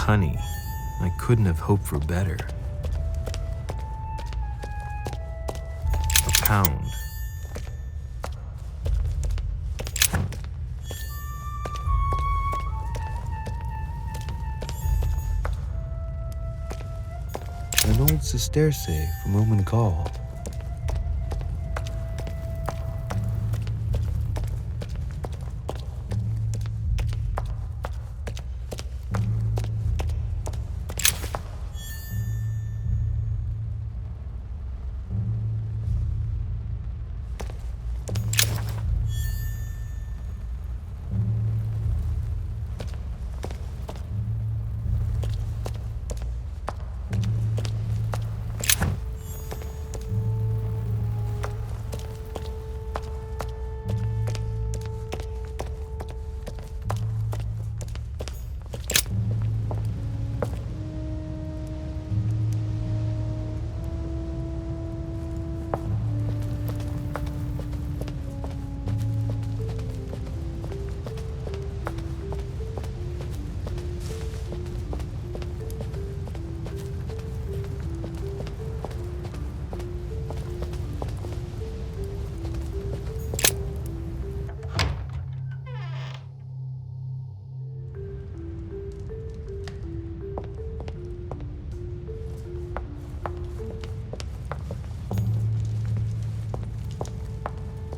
honey. I couldn't have hoped for better. A pound. An old sesterce from Roman Gaul.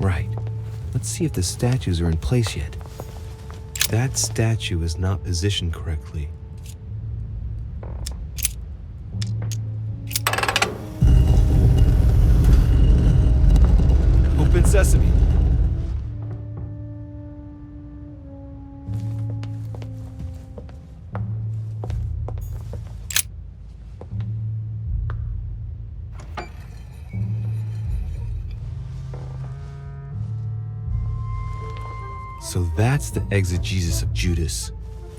Right. Let's see if the statues are in place yet. That statue is not positioned correctly. Open sesame. So that's the exegesis of Judas.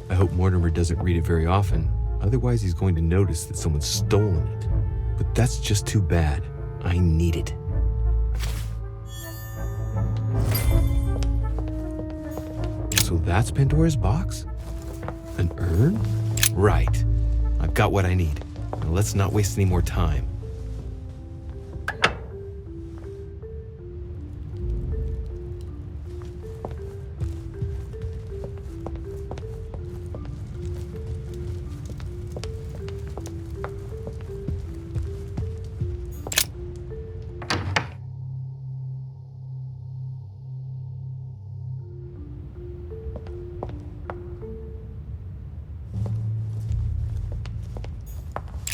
I hope Mortimer doesn't read it very often, otherwise he's going to notice that someone's stolen it. But that's just too bad. I need it. So that's Pandora's box? An urn? Right. I've got what I need. Now let's not waste any more time.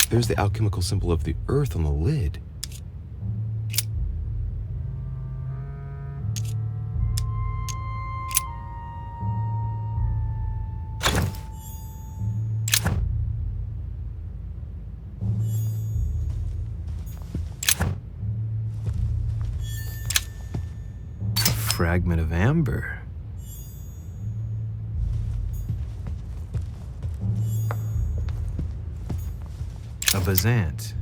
There's the alchemical symbol of the earth on the lid. A fragment of amber. A Bazant.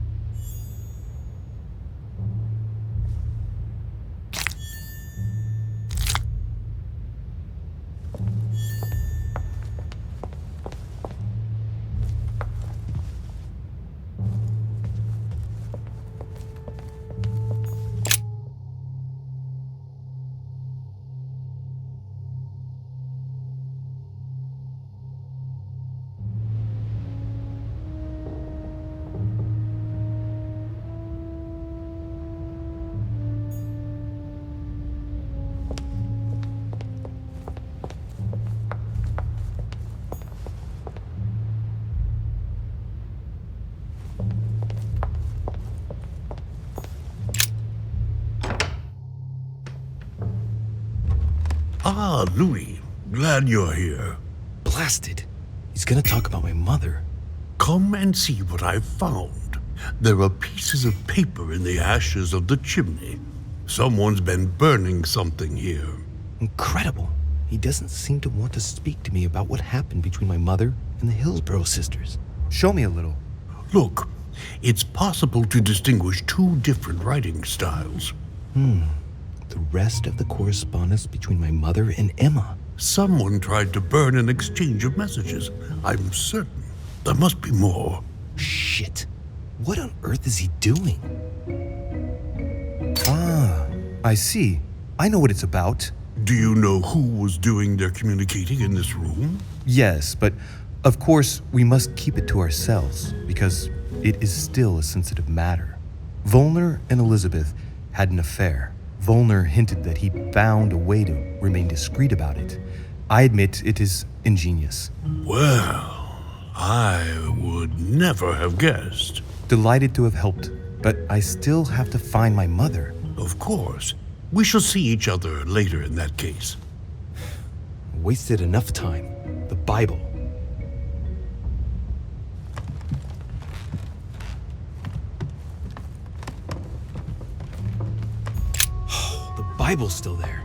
Ah, Louis. Glad you're here. Blasted. He's gonna talk about my mother. Come and see what I've found. There are pieces of paper in the ashes of the chimney. Someone's been burning something here. Incredible. He doesn't seem to want to speak to me about what happened between my mother and the Hillsborough sisters. Show me a little. Look, it's possible to distinguish two different writing styles. The rest of the correspondence between my mother and Emma. Someone tried to burn an exchange of messages, I'm certain. There must be more. Shit. What on earth is he doing? Ah, I see. I know what it's about. Do you know who was doing their communicating in this room? Yes, but of course we must keep it to ourselves because it is still a sensitive matter. Volner and Elisabeth had an affair. Volner hinted that he found a way to remain discreet about it. I admit it is ingenious. Well, I would never have guessed. Delighted to have helped, but I still have to find my mother. Of course. We shall see each other later in that case. Wasted enough time. The Bible. The Bible's still there.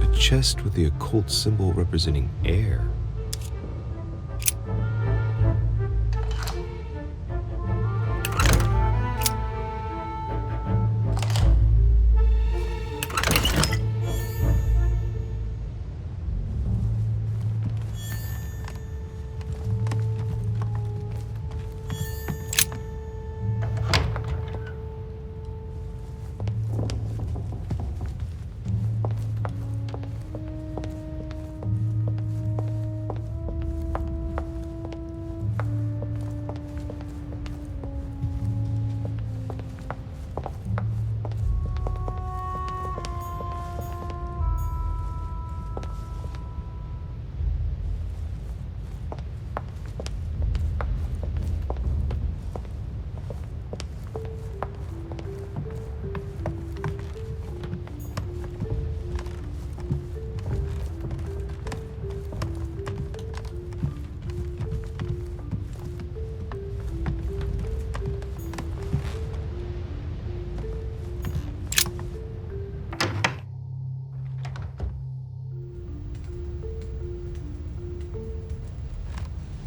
A chest with the occult symbol representing air.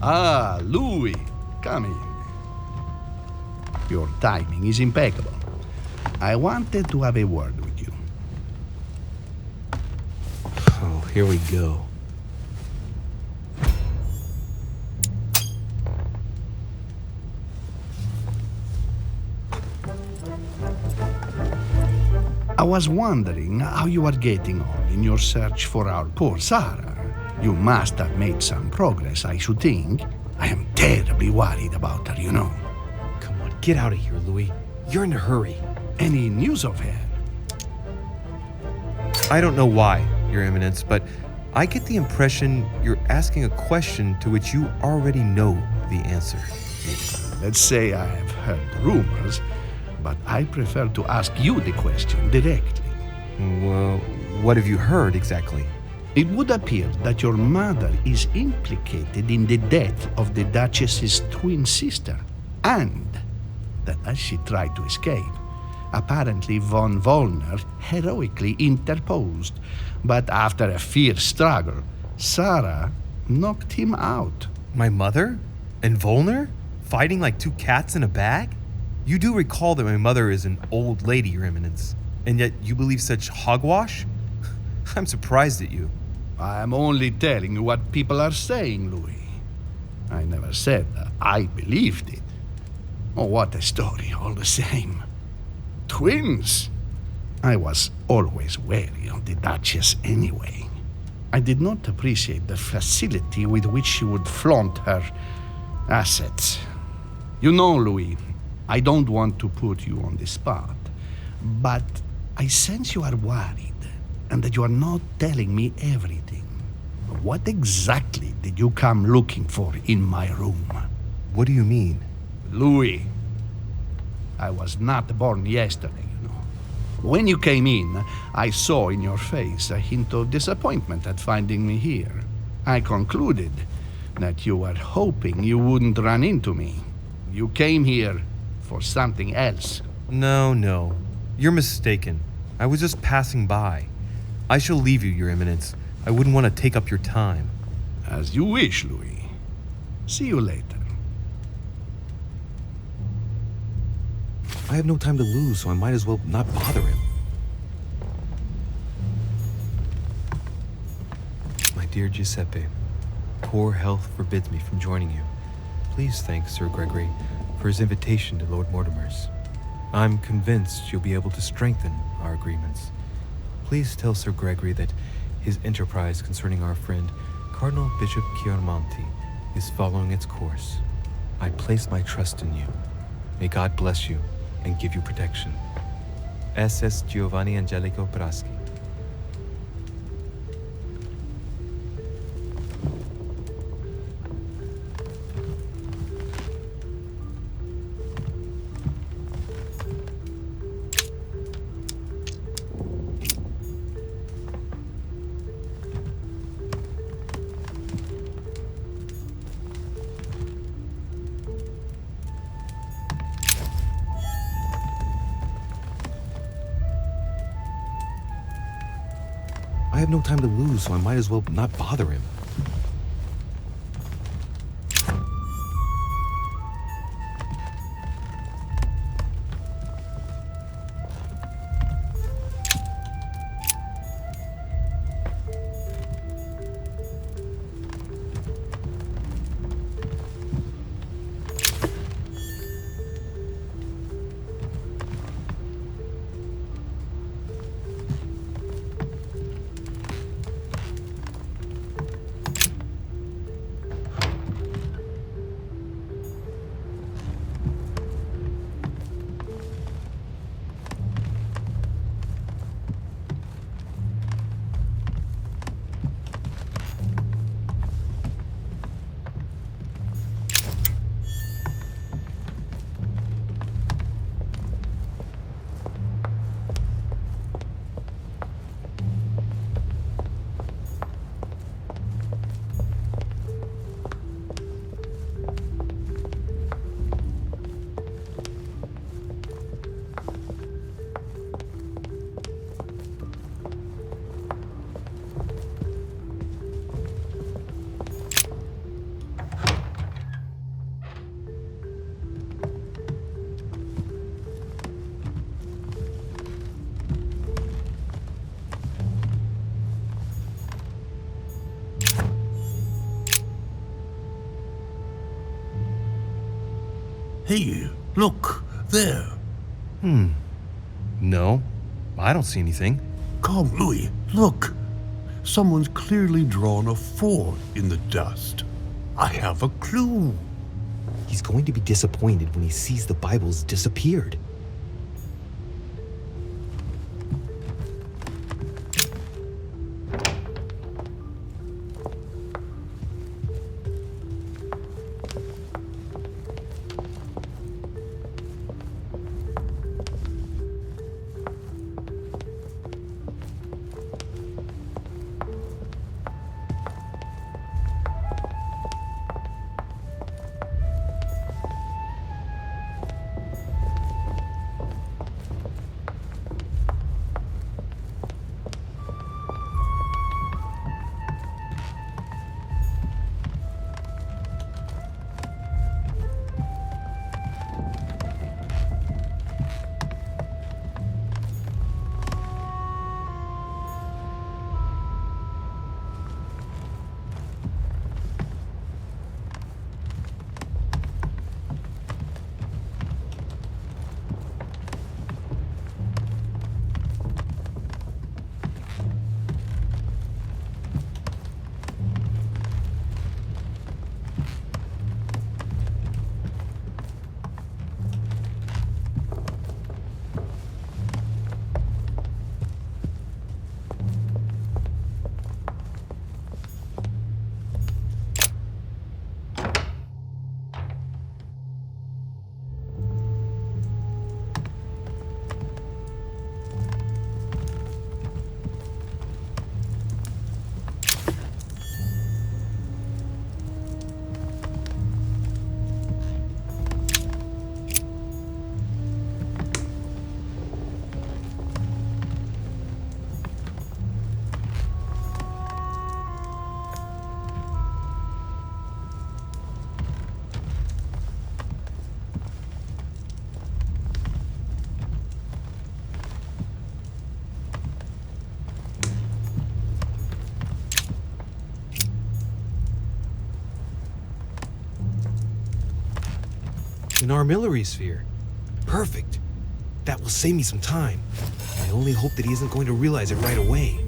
Ah, Louis, come in. Your timing is impeccable. I wanted to have a word with you. Oh, here we go. I was wondering how you are getting on in your search for our poor Sarah. You must have made some progress, I should think. I am terribly worried about her, you know. Come on, get out of here, Louis. You're in a hurry. Any news of her? I don't know why, Your Eminence, but I get the impression you're asking a question to which you already know the answer. Let's say I have heard rumors, but I prefer to ask you the question directly. Well, what have you heard exactly? It would appear that your mother is implicated in the death of the Duchess's twin sister, and that as she tried to escape, apparently von Volner heroically interposed, but after a fierce struggle, Sarah knocked him out. My mother? And Volner? Fighting like two cats in a bag? You do recall that my mother is an old lady, Your Eminence, and yet you believe such hogwash? I'm surprised at you. I'm only telling you what people are saying, Louis. I never said that I believed it. Oh, what a story, all the same. Twins! I was always wary of the Duchess anyway. I did not appreciate the facility with which she would flaunt her assets. You know, Louis, I don't want to put you on the spot, but I sense you are worried and that you are not telling me everything. What exactly did you come looking for in my room? What do you mean? Louis, I was not born yesterday, you know. When you came in, I saw in your face a hint of disappointment at finding me here. I concluded that you were hoping you wouldn't run into me. You came here for something else. No. You're mistaken. I was just passing by. I shall leave you, Your Eminence. I wouldn't want to take up your time. As you wish, Louis. See you later. I have no time to lose, so I might as well not bother him. Dear Giuseppe, poor health forbids me from joining you. Please thank Sir Gregory for his invitation to Lord Mortimer's. I'm convinced you'll be able to strengthen our agreements. Please tell Sir Gregory that his enterprise concerning our friend Cardinal Bishop Chiaramonti is following its course. I place my trust in you. May God bless you and give you protection. S.S. Giovanni Angelico Praschi. I have no time to lose, so I might as well not bother him. Hey, look, there. No, I don't see anything. Come, Louis, look. Someone's clearly drawn a 4 in the dust. I have a clue. He's going to be disappointed when he sees the Bible's disappeared. An armillary sphere. Perfect. That will save me some time. I only hope that he isn't going to realize it right away.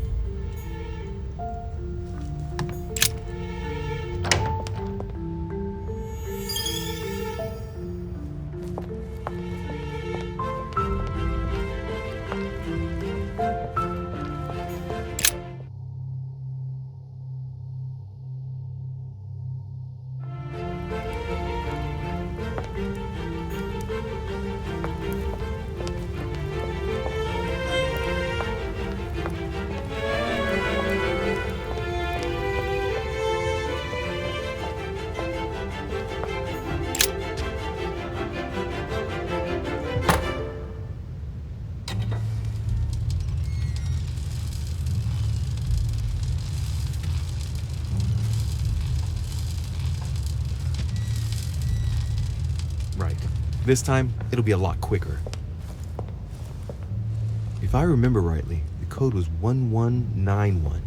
Right. This time, it'll be a lot quicker. If I remember rightly, the code was 1191.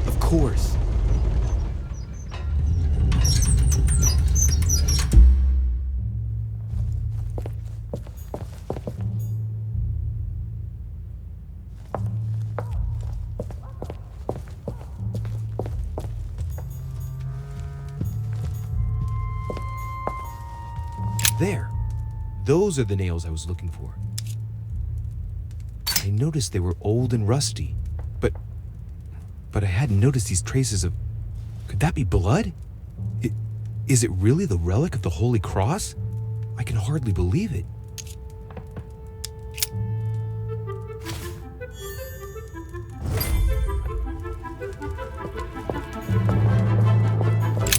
Of course. There. Those are the nails I was looking for. I noticed they were old and rusty, but I hadn't noticed these traces of... Could that be blood? Is it really the relic of the Holy Cross? I can hardly believe it.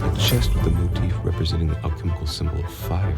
A chest with a motif representing the alchemical symbol of fire.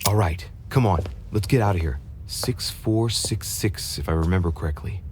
All right, come on, let's get out of here. 6466, if I remember correctly.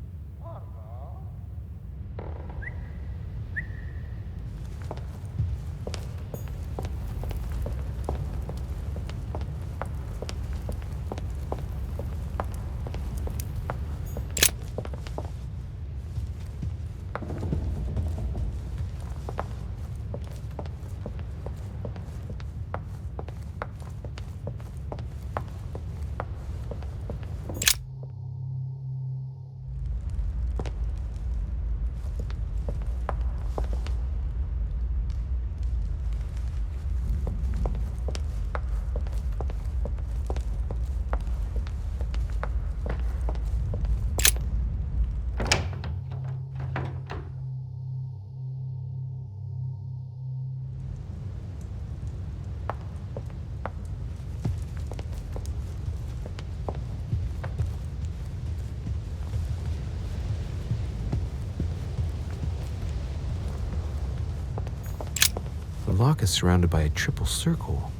The lock is surrounded by a triple circle.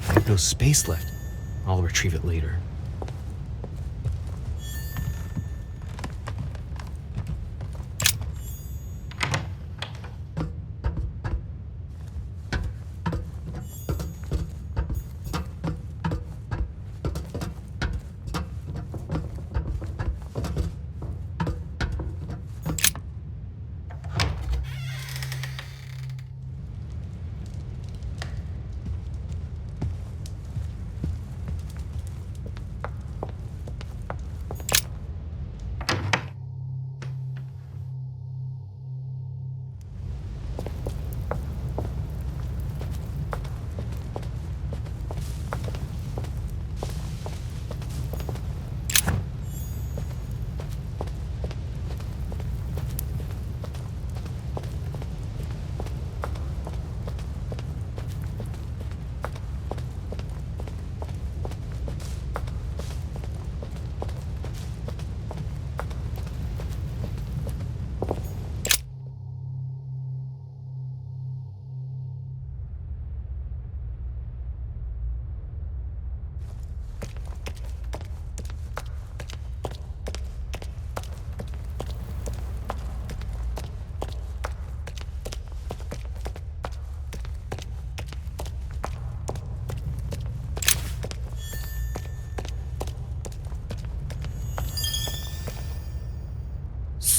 I have no space left. I'll retrieve it later.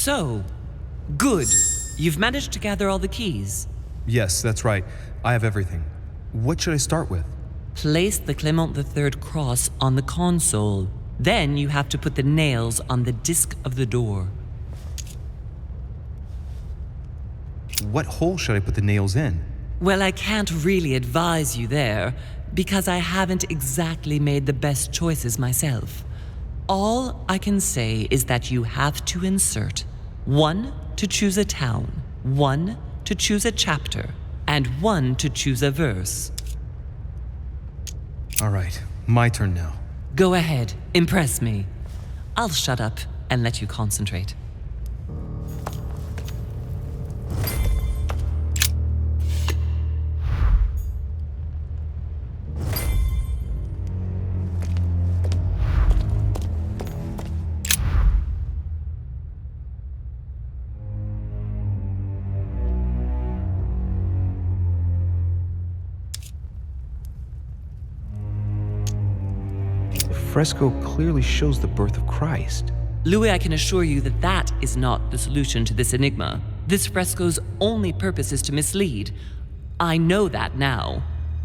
So, good. You've managed to gather all the keys. Yes, that's right. I have everything. What should I start with? Place the Clement III cross on the console. Then you have to put the nails on the disc of the door. What hole should I put the nails in? Well, I can't really advise you there, because I haven't exactly made the best choices myself. All I can say is that you have to insert 1 to choose a town, 1 to choose a chapter, and 1 to choose a verse. All right, my turn now. Go ahead, impress me. I'll shut up and let you concentrate. The fresco clearly shows the birth of Christ. Louis, I can assure you that that is not the solution to this enigma. This fresco's only purpose is to mislead. I know that now.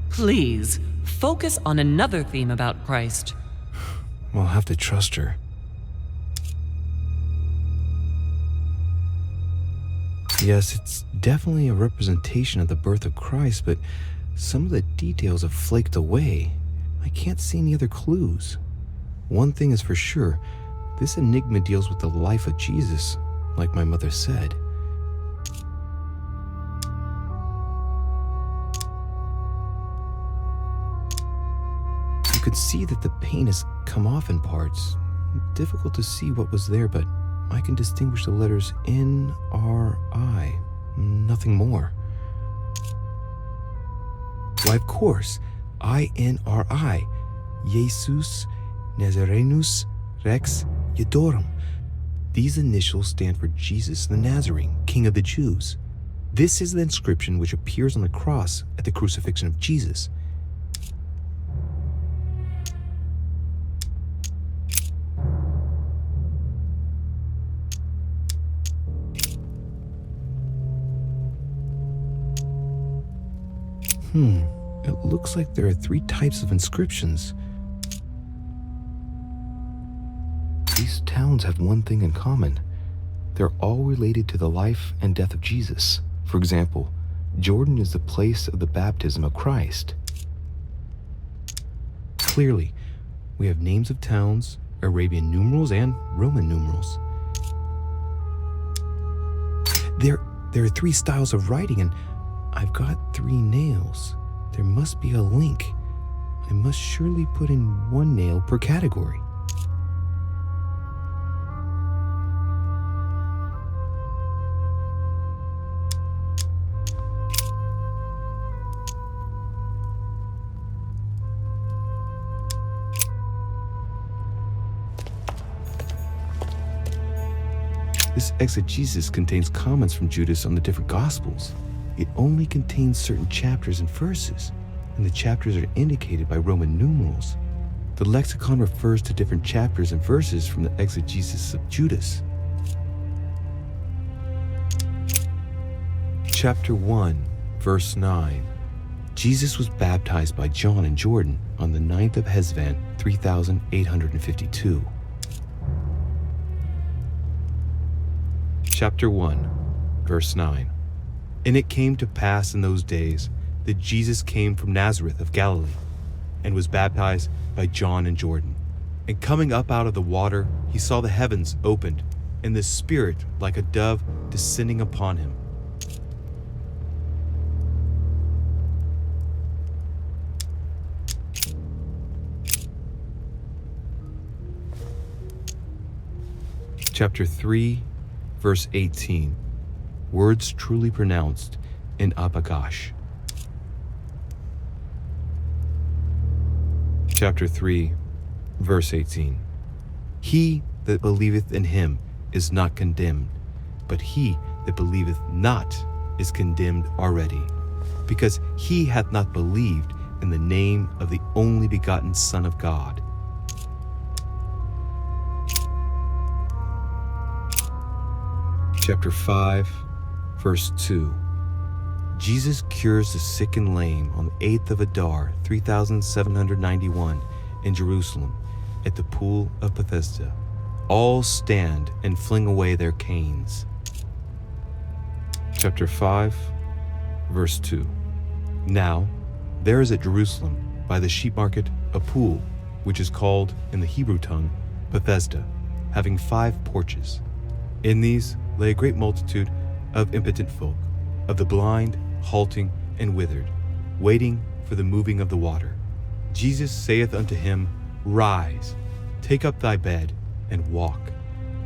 Please, focus on another theme about Christ. We'll have to trust her. Yes, it's definitely a representation of the birth of Christ, but some of the details have flaked away. I can't see any other clues. One thing is for sure, this enigma deals with the life of Jesus, like my mother said. You could see that the paint has come off in parts. Difficult to see what was there, but I can distinguish the letters N-R-I, nothing more. Why, of course, I-N-R-I, Jesus Nazarenus Rex Eudorum. These initials stand for Jesus the Nazarene, King of the Jews. This is the inscription which appears on the cross at the crucifixion of Jesus. It looks like there are 3 types of inscriptions. These towns have one thing in common. They're all related to the life and death of Jesus. For example, Jordan is the place of the baptism of Christ. Clearly, we have names of towns, Arabian numerals, and Roman numerals. There are 3 styles of writing, and I've got 3 nails. There must be a link. I must surely put in 1 nail per category. This exegesis contains comments from Judas on the different Gospels. It only contains certain chapters and verses, and the chapters are indicated by Roman numerals. The lexicon refers to different chapters and verses from the exegesis of Judas. Chapter 1, verse 9. Jesus was baptized by John in Jordan on the 9th of Hesvan, 3852. Chapter 1, verse 9. And it came to pass in those days that Jesus came from Nazareth of Galilee, and was baptized by John in Jordan. And coming up out of the water, he saw the heavens opened, and the Spirit like a dove descending upon him. Chapter 3, verse 18. Words truly pronounced in Abagash. Chapter 3, verse 18. He that believeth in him is not condemned, but he that believeth not is condemned already, because he hath not believed in the name of the only begotten Son of God. Chapter 5, verse 2. Jesus cures the sick and lame on the 8th of Adar, 3791, in Jerusalem, at the pool of Bethesda. All stand and fling away their canes. Chapter 5, verse 2. Now, there is at Jerusalem, by the sheep market, a pool, which is called, in the Hebrew tongue, Bethesda, having 5 porches. In these lay a great multitude of impotent folk, of the blind, halting, and withered, waiting for the moving of the water. Jesus saith unto him, Rise, take up thy bed, and walk.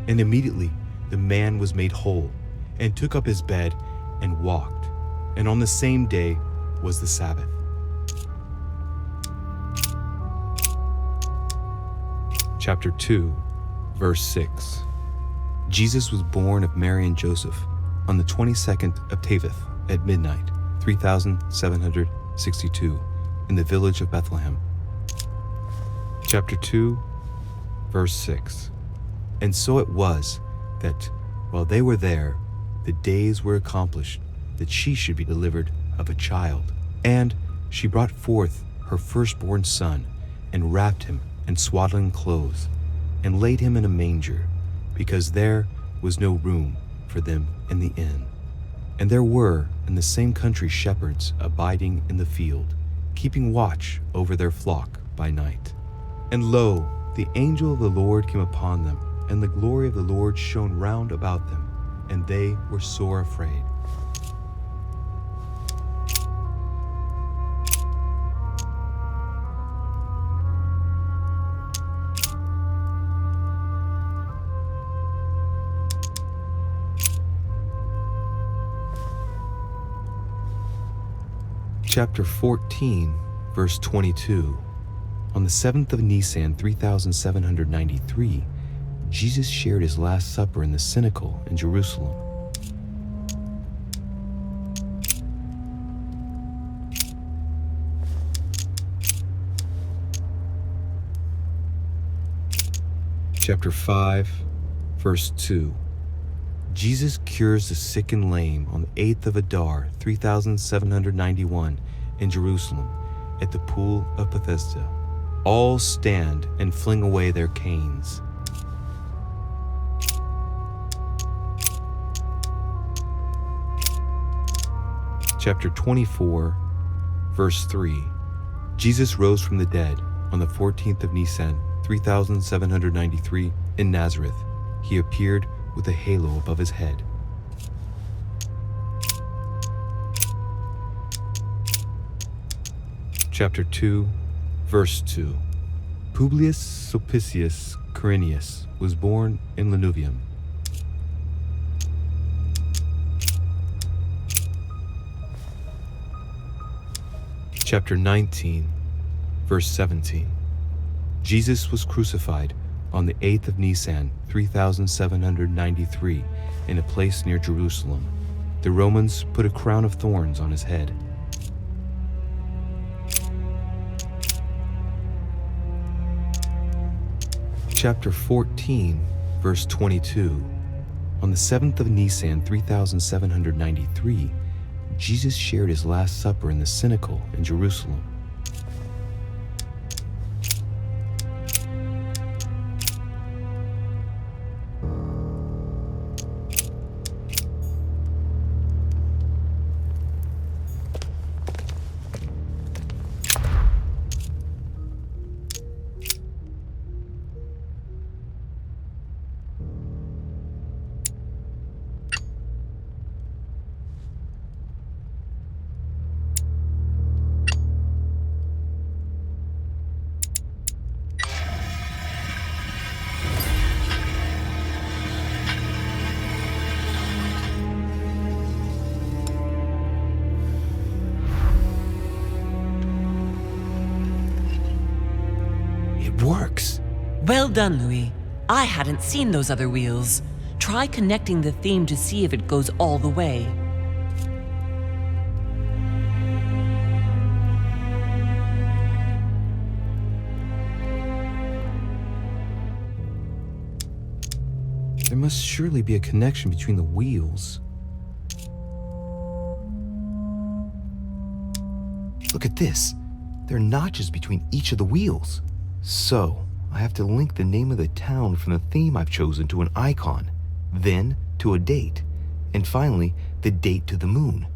And immediately the man was made whole, and took up his bed, and walked. And on the same day was the Sabbath. Chapter 2, verse 6. Jesus was born of Mary and Joseph on the 22nd of Tebeth at midnight, 3762, in the village of Bethlehem. Chapter 2, verse 6. And so it was that, while they were there, the days were accomplished that she should be delivered of a child. And she brought forth her firstborn son, and wrapped him in swaddling clothes, and laid him in a manger, because there was no room for them in the inn. And there were in the same country shepherds abiding in the field, keeping watch over their flock by night. And lo, the angel of the Lord came upon them, and the glory of the Lord shone round about them, and they were sore afraid. Chapter 14, verse 22. On the 7th of Nisan, 3793, Jesus shared his Last Supper in the cenacle in Jerusalem. Chapter 5, verse 2. Jesus cures the sick and lame on the 8th of Adar, 3791, in Jerusalem, at the pool of Bethesda. All stand and fling away their canes. Chapter 24, verse 3. Jesus rose from the dead on the 14th of Nisan, 3793, in Nazareth. He appeared with a halo above his head. Chapter 2, verse 2. Publius Sulpicius Quirinius was born in Lanuvium. Chapter 19, verse 17. Jesus was crucified on the 8th of Nisan, 3793, in a place near Jerusalem. The Romans put a crown of thorns on his head. Chapter 14, verse 22. On the 7th of Nisan, 3793, Jesus shared his Last Supper in the cenacle in Jerusalem. Works. Well done, Louis. I hadn't seen those other wheels. Try connecting the theme to see if it goes all the way. There must surely be a connection between the wheels. Look at this. There are notches between each of the wheels. So, I have to link the name of the town from the theme I've chosen to an icon, then to a date, and finally, the date to the moon.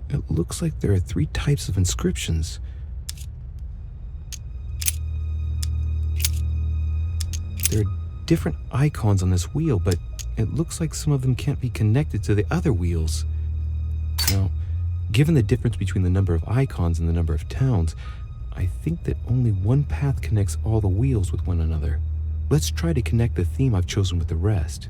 It looks like there are 3 types of inscriptions. There are different icons on this wheel, but it looks like some of them can't be connected to the other wheels. Now, given the difference between the number of icons and the number of towns, I think that only one path connects all the wheels with one another. Let's try to connect the theme I've chosen with the rest.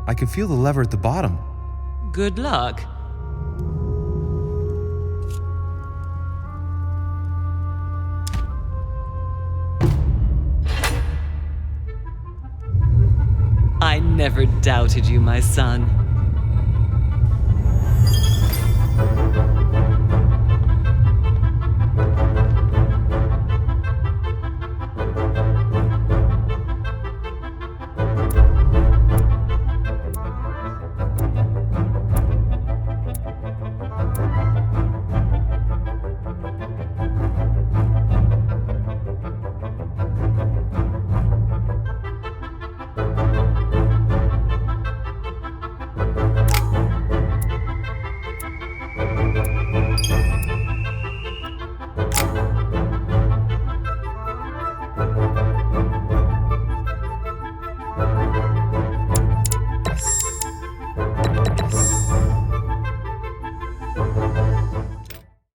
I can feel the lever at the bottom. Good luck. I never doubted you, my son.